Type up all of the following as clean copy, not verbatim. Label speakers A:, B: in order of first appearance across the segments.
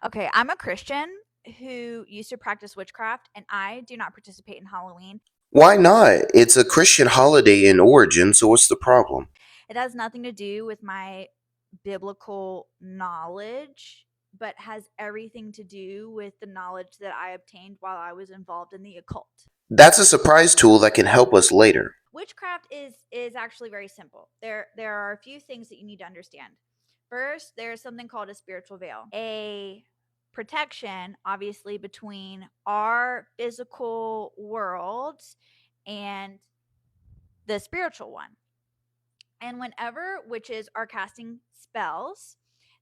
A: Okay, I'm a Christian who used to practice witchcraft, and I do not participate in Halloween.
B: Why not? It's a Christian holiday in origin, so what's the problem?
A: It has nothing to do with my biblical knowledge, but has everything to do with the knowledge that I obtained while I was involved in the occult.
B: That's a surprise tool that can help us later.
A: Witchcraft is actually very simple. There are a few things that you need to understand. First, there's something called a spiritual veil. A protection obviously between our physical world and the spiritual one. And whenever witches are casting spells,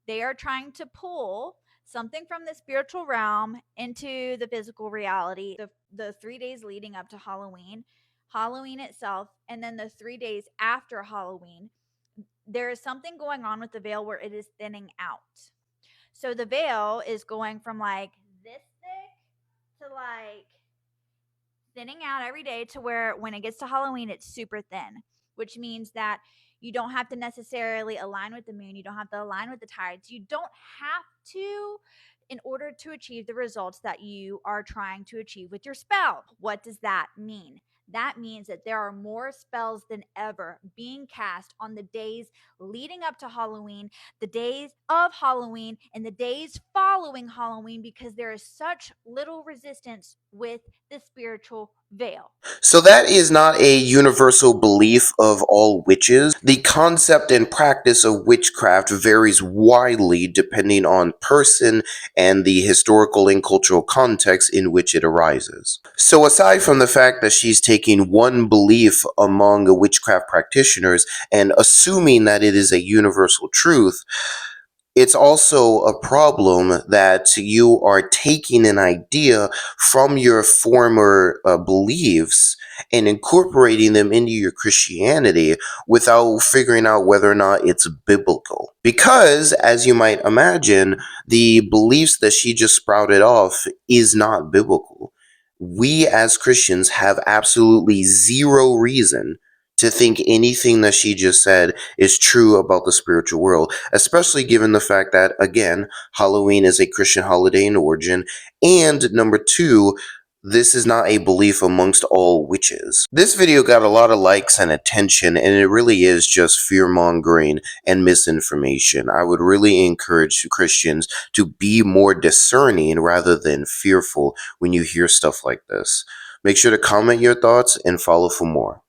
A: they are trying to pull something from the spiritual realm into the physical reality. The 3 days leading up to Halloween, Halloween itself, and then the 3 days after Halloween, there is something going on with the veil where it is thinning out. So the veil is going from like this thick to like thinning out every day to where when it gets to Halloween, it's super thin, which means that you don't have to necessarily align with the moon. You don't have to align with the tides. You don't have to in order to achieve the results that you are trying to achieve with your spell. What does that mean? That means that there are more spells than ever being cast on the days leading up to Halloween, the days of Halloween, and the days following Halloween because there is such little resistance with the spiritual veil.
B: So that is not a universal belief of all witches. The concept and practice of witchcraft varies widely depending on person and the historical and cultural context in which it arises. So aside from the fact that she's taking one belief among witchcraft practitioners and assuming that it is a universal truth, it's also a problem that you are taking an idea from your former beliefs and incorporating them into your Christianity without figuring out whether or not it's biblical. Because, as you might imagine, the beliefs that she just sprouted off is not biblical. We as Christians have absolutely zero reason to think anything that she just said is true about the spiritual world, especially given the fact that, again, Halloween is a Christian holiday in origin, and number two, this is not a belief amongst all witches. This video got a lot of likes and attention, and it really is just fear mongering and misinformation. I would really encourage Christians to be more discerning rather than fearful when you hear stuff like this. Make sure to comment your thoughts and follow for more.